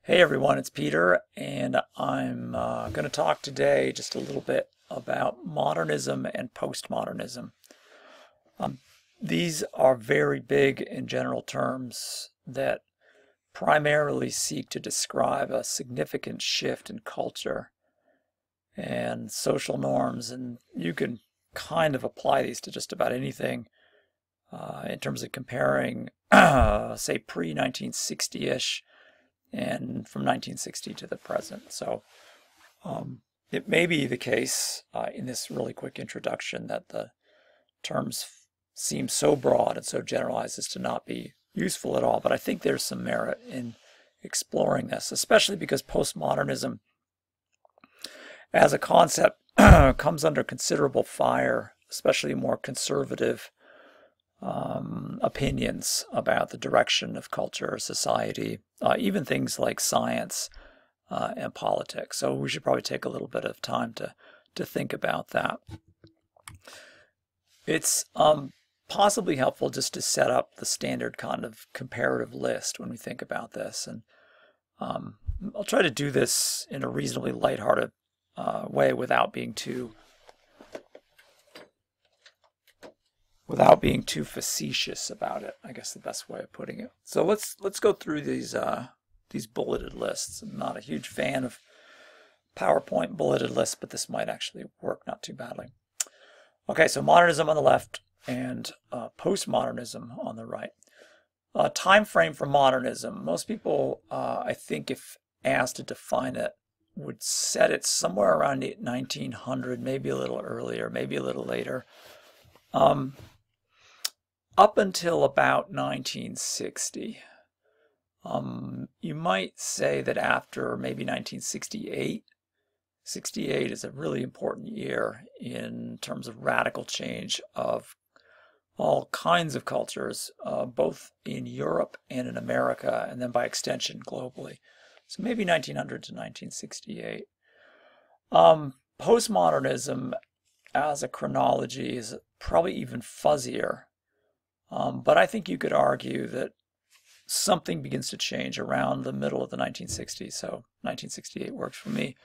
Hey everyone, it's Peter, and I'm going to talk today just a little bit about modernism and postmodernism. These are very big in general terms that primarily seek to describe a significant shift in culture and social norms, and you can kind of apply these to just about anything in terms of comparing, say, pre-1960-ish and from 1960 to the present. So it may be the case in this really quick introduction that the terms seem so broad and so generalized as to not be useful at all, but I think there's some merit in exploring this, especially because postmodernism as a concept comes under considerable fire, especially more conservative opinions about the direction of culture, society, even things like science and politics. So we should probably take a little bit of time to think about that. It's possibly helpful just to set up the standard kind of comparative list when we think about this. And I'll try to do this in a reasonably lighthearted way without being too facetious about it, I guess the best way of putting it. So let's go through these bulleted lists. I'm not a huge fan of PowerPoint bulleted lists, but this might actually work not too badly. Okay, so modernism on the left and postmodernism on the right. Time frame for modernism. Most people, I think, if asked to define it, would set it somewhere around 1900, maybe a little earlier, maybe a little later. Up until about 1960. You might say that after maybe 1968, 68 is a really important year in terms of radical change of all kinds of cultures, both in Europe and in America, and then by extension globally. So maybe 1900 to 1968. Postmodernism as a chronology is probably even fuzzier. But I think you could argue that something begins to change around the middle of the 1960s. So 1968 works for me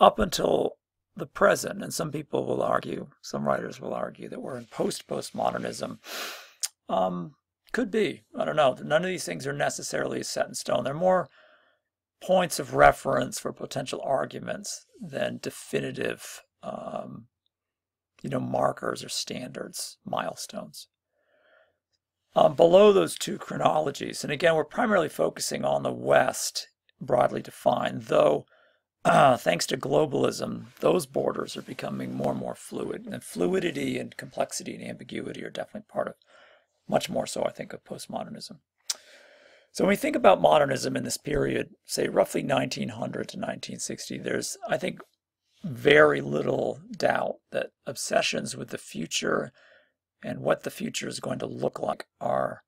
up until the present. And some people will argue, some writers will argue that we're in postmodernism. Could be. I don't know. None of these things are necessarily set in stone. They're more points of reference for potential arguments than definitive, markers or standards, milestones. Below those two chronologies, and again, we're primarily focusing on the West, broadly defined, though thanks to globalism, those borders are becoming more and more fluid, and fluidity and complexity and ambiguity are definitely part of, much more so, I think, of postmodernism. So when we think about modernism in this period, say roughly 1900 to 1960, there's, I think, very little doubt that obsessions with the future and what the future is going to look like are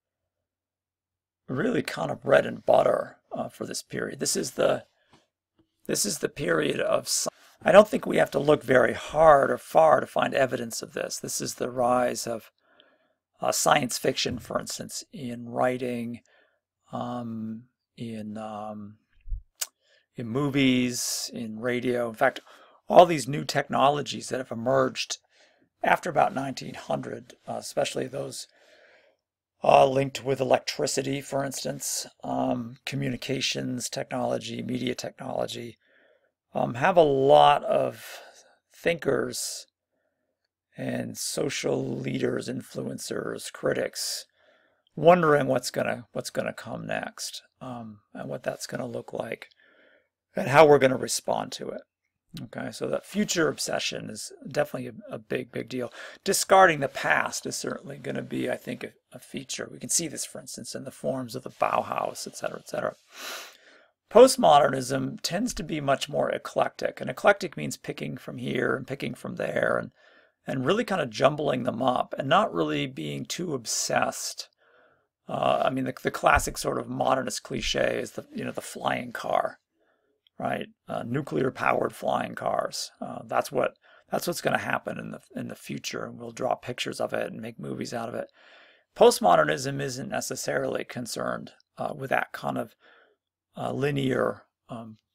really kind of bread and butter for this period. This is the period of, I don't think we have to look very hard or far to find evidence of this. This is the rise of science fiction, for instance, in writing, in movies, in radio. In fact, all these new technologies that have emerged after about 1900, especially those linked with electricity, for instance, communications technology, media technology, have a lot of thinkers and social leaders, influencers, critics, wondering what's gonna come next, and what that's gonna look like, and how we're gonna respond to it. Okay, so that future obsession is definitely a big deal. Discarding the past is certainly going to be, I think, a feature. We can see this, for instance, in the forms of the Bauhaus, etc., etc. Postmodernism tends to be much more eclectic, and eclectic means picking from here and picking from there, and really kind of jumbling them up, and not really being too obsessed. I mean, the classic sort of modernist cliche is the flying car. Right, nuclear-powered flying cars. That's what's going to happen in the future, and we'll draw pictures of it and make movies out of it. Postmodernism isn't necessarily concerned with that kind of linear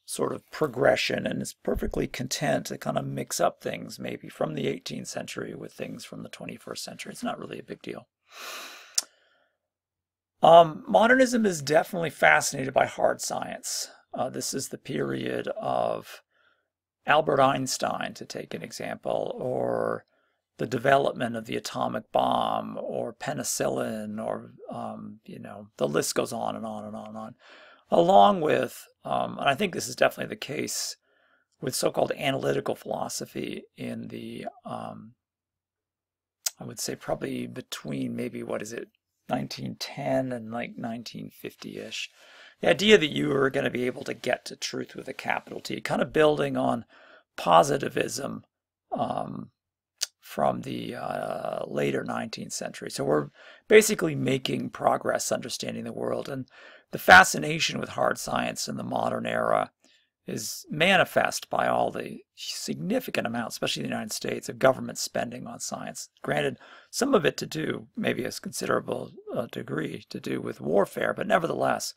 sort of progression and is perfectly content to kind of mix up things maybe from the 18th century with things from the 21st century. It's not really a big deal. Modernism is definitely fascinated by hard science. This is the period of Albert Einstein, to take an example, or the development of the atomic bomb, or penicillin, or the list goes on and on and on and on. Along with, and I think this is definitely the case with so-called analytical philosophy in the, I would say probably between maybe, 1910 and like 1950-ish. The idea that you are going to be able to get to truth with a capital T, kind of building on positivism from the later 19th century. So we're basically making progress understanding the world. And the fascination with hard science in the modern era is manifest by all the significant amounts, especially in the United States, of government spending on science. Granted, some of it to do, maybe a considerable degree, to do with warfare, but nevertheless,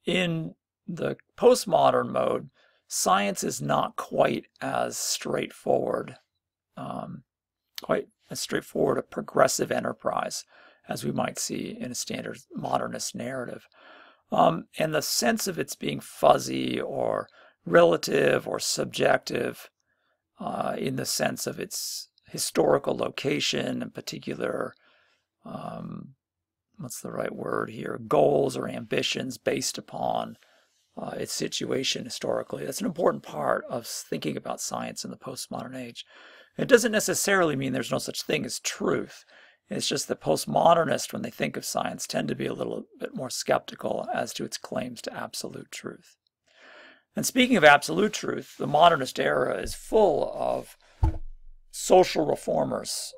in the postmodern mode, science is not quite as straightforward, a progressive enterprise as we might see in a standard modernist narrative. And the sense of its being fuzzy or relative or subjective in the sense of its historical location, in particular, what's the right word here, goals or ambitions based upon its situation historically. That's an important part of thinking about science in the postmodern age. It doesn't necessarily mean there's no such thing as truth. It's just that postmodernists, when they think of science, tend to be a little bit more skeptical as to its claims to absolute truth. And speaking of absolute truth, the modernist era is full of social reformers,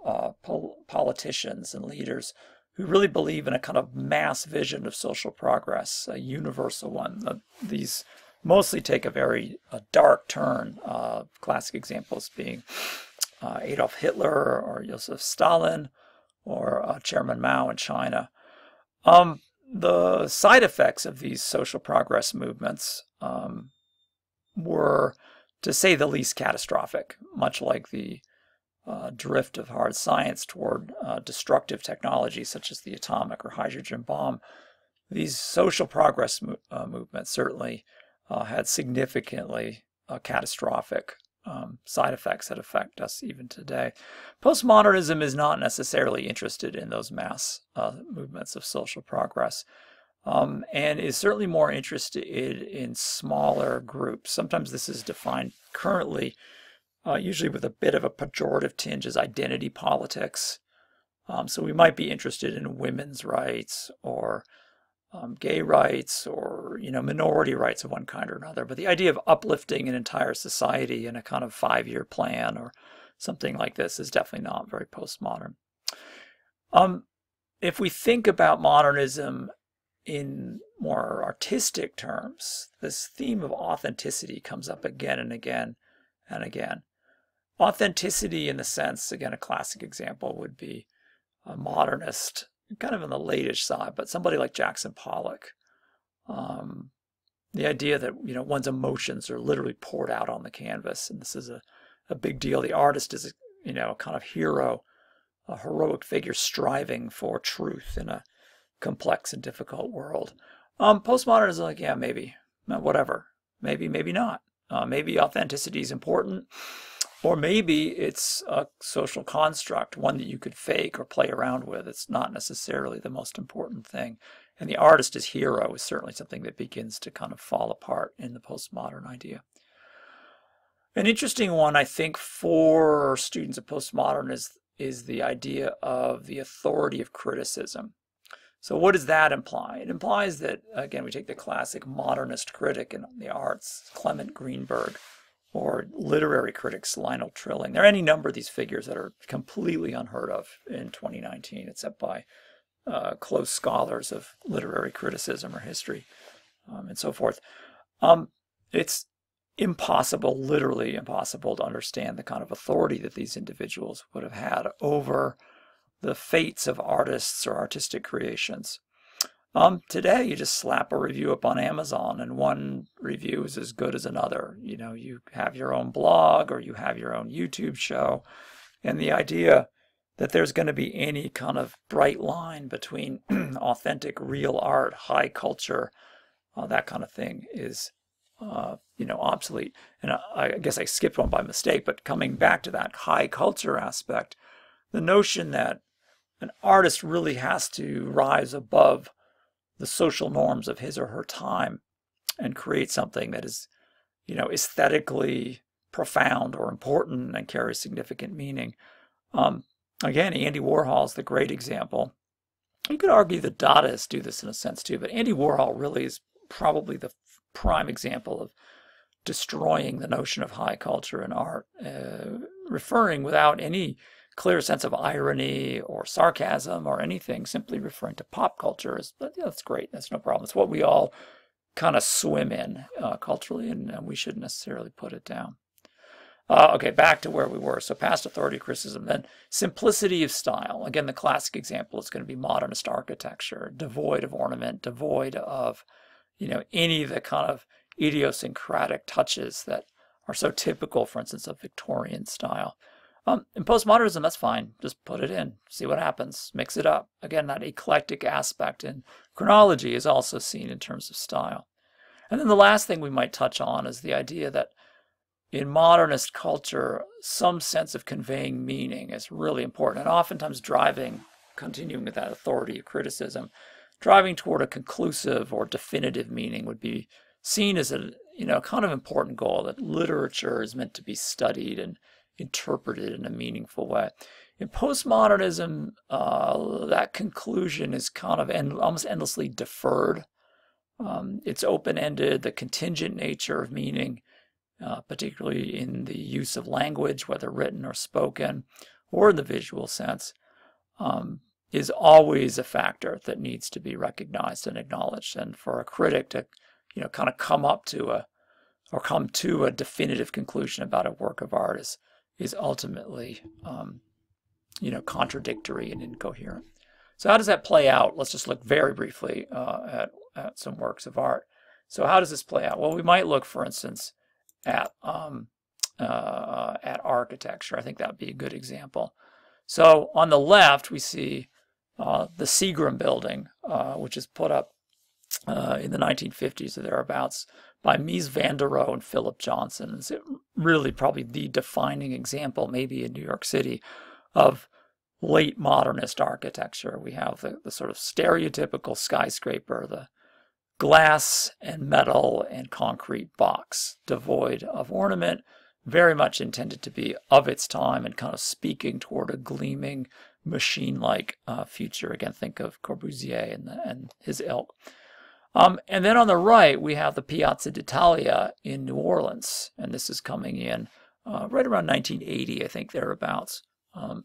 politicians and leaders who really believe in a kind of mass vision of social progress, a universal one. These mostly take a very dark turn, classic examples being Adolf Hitler or Joseph Stalin, or Chairman Mao in China. The side effects of these social progress movements were, to say the least, catastrophic, much like the drift of hard science toward destructive technologies such as the atomic or hydrogen bomb. These social progress movements certainly had significantly catastrophic side effects that affect us even today. Postmodernism is not necessarily interested in those mass movements of social progress, and is certainly more interested in smaller groups. Sometimes this is defined currently, usually with a bit of a pejorative tinge, as identity politics. So we might be interested in women's rights or gay rights or minority rights of one kind or another, but the idea of uplifting an entire society in a kind of 5-year plan or something like this is definitely not very postmodern. If we think about modernism in more artistic terms, this theme of authenticity comes up again and again and again. Authenticity, in the sense, again, a classic example would be a modernist, kind of on the late-ish side, but somebody like Jackson Pollock. The idea that one's emotions are literally poured out on the canvas, and this is a big deal. The artist is a kind of hero, a heroic figure striving for truth in a complex and difficult world. Postmodernism is like, yeah, maybe, whatever, maybe not. Maybe authenticity is important. Or maybe it's a social construct, one that you could fake or play around with. It's not necessarily the most important thing. And the artist as hero is certainly something that begins to kind of fall apart in the postmodern idea. An interesting one, I think, for students of postmodern is the idea of the authority of criticism. So what does that imply? It implies that, again, we take the classic modernist critic in the arts, Clement Greenberg, or literary critics, Lionel Trilling. There are any number of these figures that are completely unheard of in 2019, except by close scholars of literary criticism or history and so forth. It's impossible, literally impossible, to understand the kind of authority that these individuals would have had over the fates of artists or artistic creations. Today, you just slap a review up on Amazon, and one review is as good as another. You know, you have your own blog or you have your own YouTube show, and the idea that there's going to be any kind of bright line between authentic, real art, high culture, that kind of thing is, obsolete. And I guess I skipped one by mistake, but coming back to that high culture aspect, the notion that an artist really has to rise above the social norms of his or her time and create something that is, aesthetically profound or important and carries significant meaning. Again, Andy Warhol is the great example. You could argue that Dadaists do this in a sense too, but Andy Warhol really is probably the prime example of destroying the notion of high culture in art, referring without any clear sense of irony or sarcasm or anything, simply referring to pop culture as, that's great, that's no problem. It's what we all kind of swim in culturally, and we shouldn't necessarily put it down. Okay, back to where we were. So past authority criticism, then simplicity of style. Again, the classic example is going to be modernist architecture, devoid of ornament, devoid of, any of the kind of idiosyncratic touches that are so typical, for instance, of Victorian style. In postmodernism, that's fine. Just put it in, see what happens, mix it up. Again, that eclectic aspect in chronology is also seen in terms of style. And then the last thing we might touch on is the idea that in modernist culture, some sense of conveying meaning is really important, and oftentimes continuing with that authority of criticism, driving toward a conclusive or definitive meaning would be seen as a kind of important goal, that literature is meant to be studied and interpreted in a meaningful way. In postmodernism, that conclusion is kind of almost endlessly deferred. It's open-ended. The contingent nature of meaning, particularly in the use of language, whether written or spoken, or in the visual sense, is always a factor that needs to be recognized and acknowledged. And for a critic to, kind of come to a definitive conclusion about a work of art is ultimately, contradictory and incoherent. So how does that play out? Let's just look very briefly at some works of art. So how does this play out? Well, we might look, for instance, at architecture. I think that would be a good example. So on the left, we see the Seagram building, which is put up in the 1950s or thereabouts by Mies van der Rohe and Philip Johnson. It's really probably the defining example, maybe in New York City, of late modernist architecture. We have the sort of stereotypical skyscraper, the glass and metal and concrete box, devoid of ornament, very much intended to be of its time and kind of speaking toward a gleaming, machine-like future. Again, think of Corbusier and his ilk. And then on the right, we have the Piazza d'Italia in New Orleans, and this is coming in right around 1980, I think, thereabouts.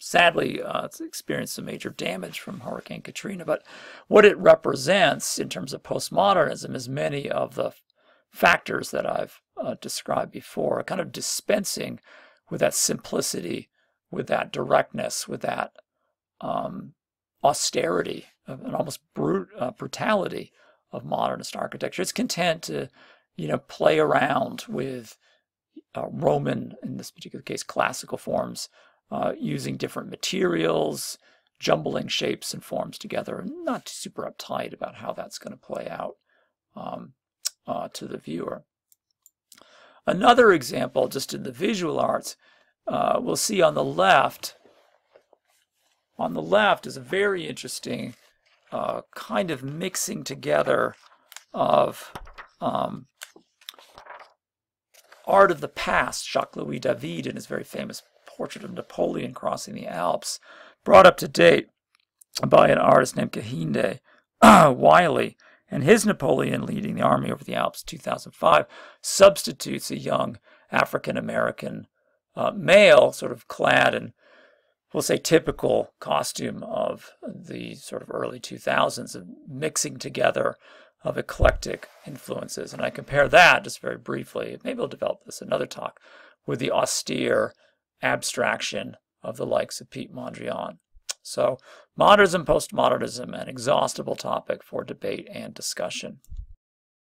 Sadly, it's experienced some major damage from Hurricane Katrina, but what it represents in terms of postmodernism is many of the factors that I've described before, kind of dispensing with that simplicity, with that directness, with that austerity, and almost brutality of modernist architecture. It's content to, play around with Roman, in this particular case, classical forms, using different materials, jumbling shapes and forms together, and not super uptight about how that's going to play out to the viewer. Another example, just in the visual arts, we'll see on the left. On the left is a very interesting kind of mixing together of art of the past. Jacques-Louis David, in his very famous portrait of Napoleon crossing the Alps, brought up to date by an artist named Kehinde Wiley, and his Napoleon leading the army over the Alps, 2005, substitutes a young African-American male, sort of clad in, we'll say, typical costume of the sort of early 2000s, of mixing together of eclectic influences. And I compare that, just very briefly, maybe I'll develop this another talk, with the austere abstraction of the likes of Piet Mondrian. So modernism, postmodernism, an exhaustible topic for debate and discussion.